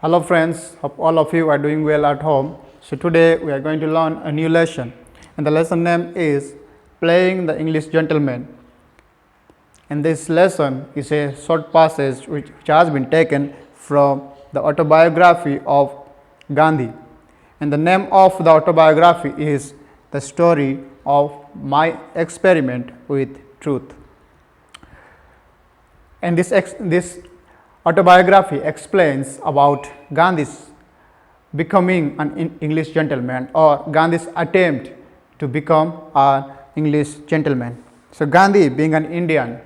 Hello friends, hope all of you are doing well at home. So today we are going to learn a new lesson and the lesson name is Playing the English Gentleman. And this lesson is a short passage which has been taken from the autobiography of Gandhi. And the name of the autobiography is The Story of My Experiment with Truth. And this autobiography explains about Gandhi's becoming an English gentleman or Gandhi's attempt to become an English gentleman. So Gandhi, being an Indian,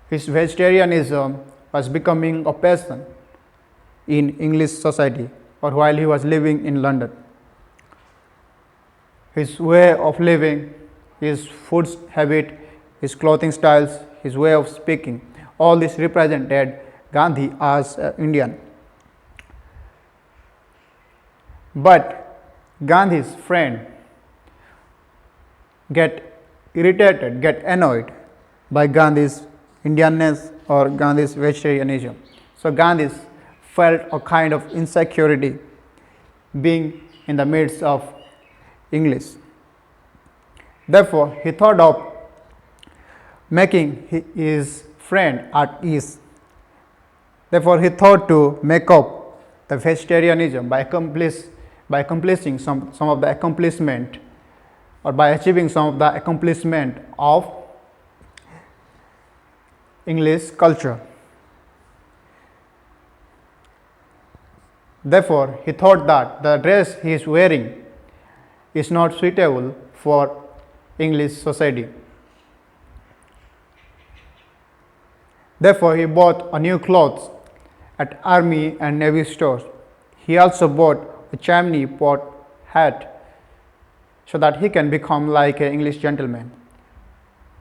his vegetarianism was becoming a passion in English society or while he was living in London. His way of living, his food habit, his clothing styles, his way of speaking, all this represented Gandhi as an Indian. But Gandhi's friend get irritated, get annoyed by Gandhi's Indianness or Gandhi's vegetarianism. So Gandhi felt a kind of insecurity being in the midst of English. Therefore, he thought of making his friend at ease. Therefore, he thought to make up the vegetarianism by accomplishing some of the accomplishment or by achieving some of the accomplishment of English culture. Therefore, he thought that the dress he is wearing is not suitable for English society. Therefore, he bought a new clothes at army and navy stores. He also bought a chimney pot hat so that he can become like an English gentleman.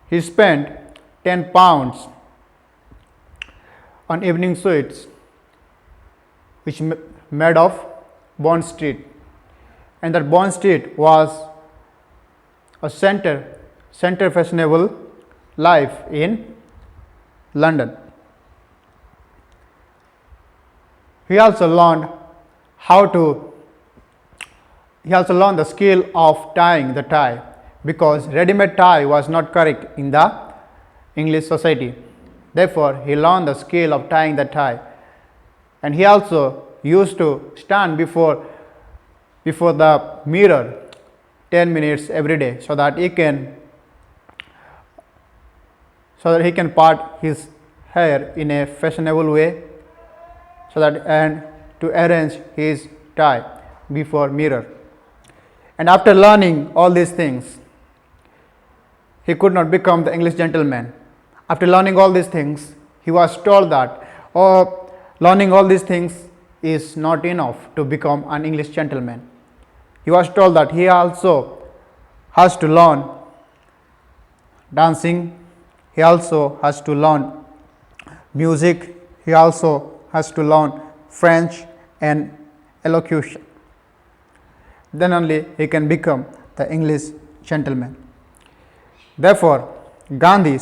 He spent 10 pounds on evening suits which made of Bond Street, and that Bond Street was a center fashionable life in London. He also learned the skill of tying the tie because ready-made tie was not correct in the English society. Therefore, he learned the skill of tying the tie, and he also used to stand before the mirror 10 minutes every day so that he can part his hair in a fashionable way and to arrange his tie before mirror. And after learning all these things, he could not become the English gentleman. After learning all these things, he was told that learning all these things is not enough to become an English gentleman. He was told that he also has to learn dancing, he also has to learn music, he also has to learn French and elocution. Then only he can become the English gentleman. Therefore, Gandhi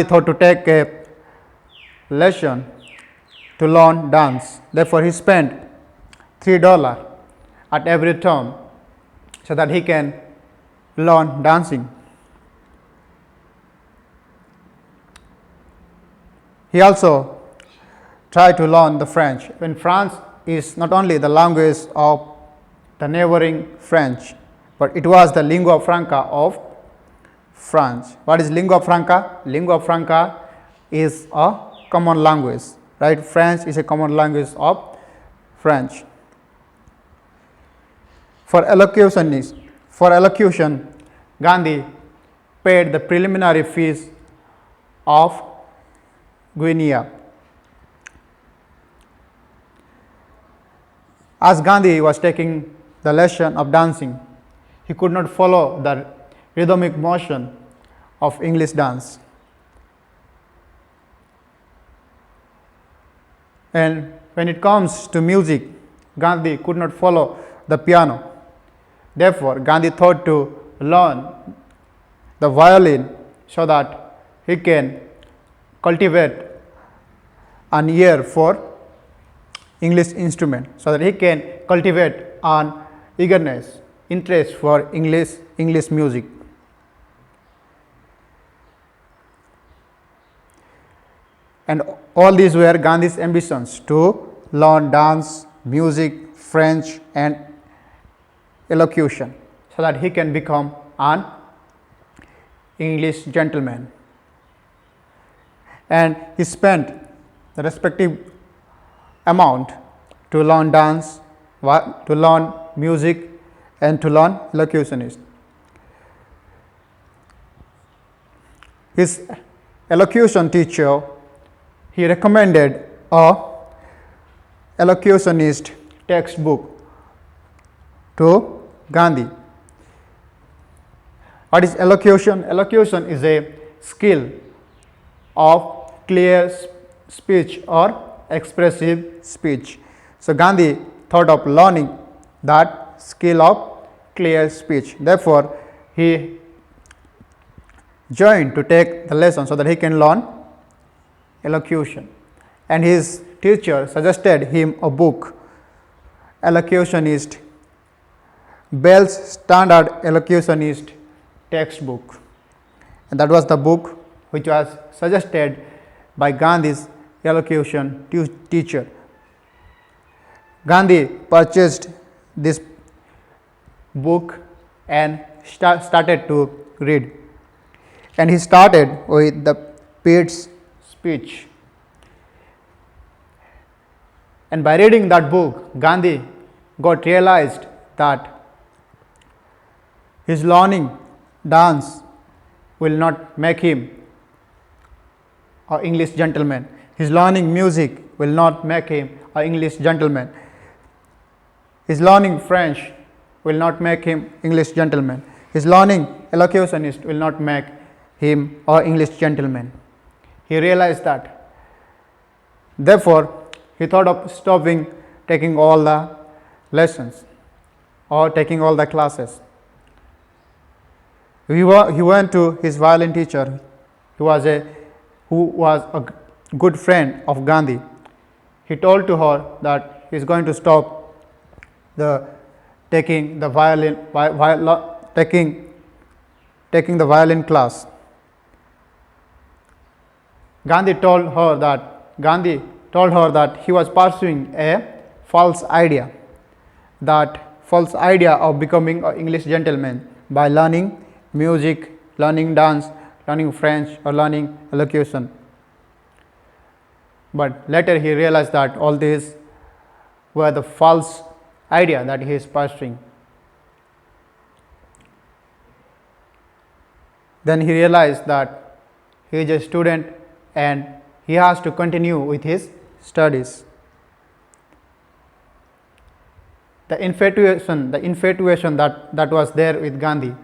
thought to take a lesson to learn dance. Therefore, he spent $3 at every term so that he can learn dancing. He also tried to learn the French. When France is not only the language of the neighboring French, but it was the lingua franca of France. What is lingua franca? Lingua franca is a common language, right? French is a common language of French. For elocution, Gandhi paid the preliminary fees of Guinea. As Gandhi was taking the lesson of dancing, he could not follow the rhythmic motion of English dance. And when it comes to music, Gandhi could not follow the piano. Therefore, Gandhi thought to learn the violin so that he can cultivate an ear for English instrument, so that he can cultivate an eagerness, interest for English music. And all these were Gandhi's ambitions, to learn dance, music, French and elocution, so that he can become an English gentleman. And he spent the respective amount to learn dance, to learn music and to learn elocutionist. His elocution teacher, he recommended a elocutionist textbook to Gandhi. What is elocution? Elocution is a skill of clear speech or expressive speech. So Gandhi thought of learning that skill of clear speech. Therefore, he joined to take the lesson so that he can learn elocution. And his teacher suggested him a book, Elocutionist, Bell's Standard Elocutionist textbook. And that was the book which was suggested by Gandhi's elocution teacher. Gandhi purchased this book and started to read. And he started with the Pete's speech. And by reading that book, Gandhi got realized that his learning dance will not make him an English gentleman. His learning music will not make him an English gentleman. His learning French will not make him English gentleman. His learning elocutionist will not make him an English gentleman. He realized that. Therefore, he thought of stopping taking all the lessons or taking all the classes. He went to his violin teacher, who was a good friend of Gandhi. He told to her that he is going to stop taking the violin class. Gandhi told her that he was pursuing a false idea of becoming an English gentleman by learning music, learning dance, learning French or learning elocution. But later he realized that all these were the false idea that he is pursuing. Then he realized that he is a student and he has to continue with his studies. The infatuation that was there with Gandhi,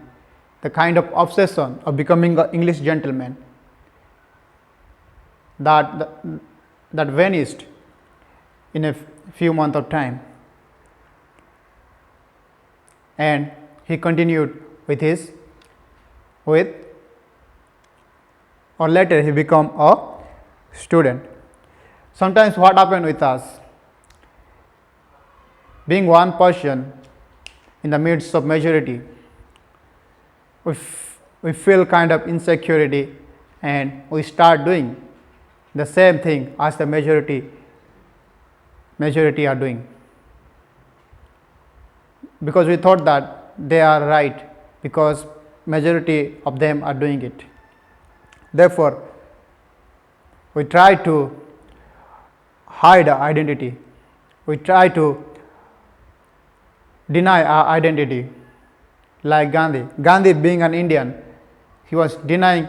the kind of obsession of becoming an English gentleman, that vanished in a few months of time, and he continued or later he became a student. Sometimes what happened with us, being one person in the midst of majority, we feel kind of insecurity and we start doing the same thing as the majority are doing, because we thought that they are right because majority of them are doing it. Therefore, we try to hide our identity. We try to deny our identity, like Gandhi. Gandhi, being an Indian, he was denying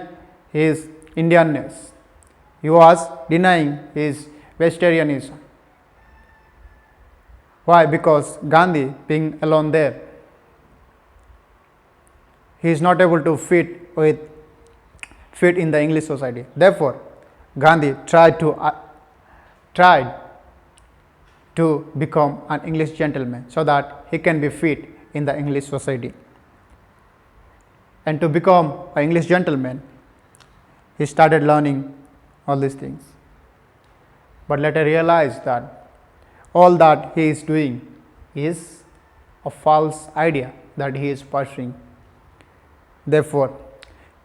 his Indianness. He was denying his vegetarianism. Why? Because Gandhi, being alone there, he is not able to fit in the English society. Therefore, Gandhi tried to become an English gentleman so that he can be fit in the English society. And to become an English gentleman, he started learning all these things. But later realized that all that he is doing is a false idea that he is pursuing. Therefore,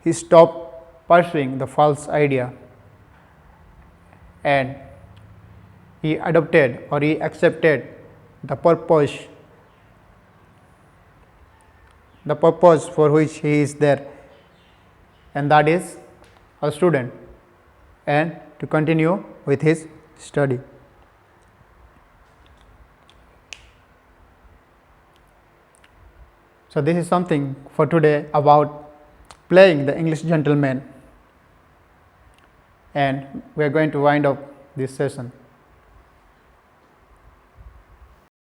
he stopped pursuing the false idea and he adopted or he accepted the purpose for which he is there, and that is a student and to continue with his study. So, this is something for today about playing the English gentleman, and we are going to wind up this session.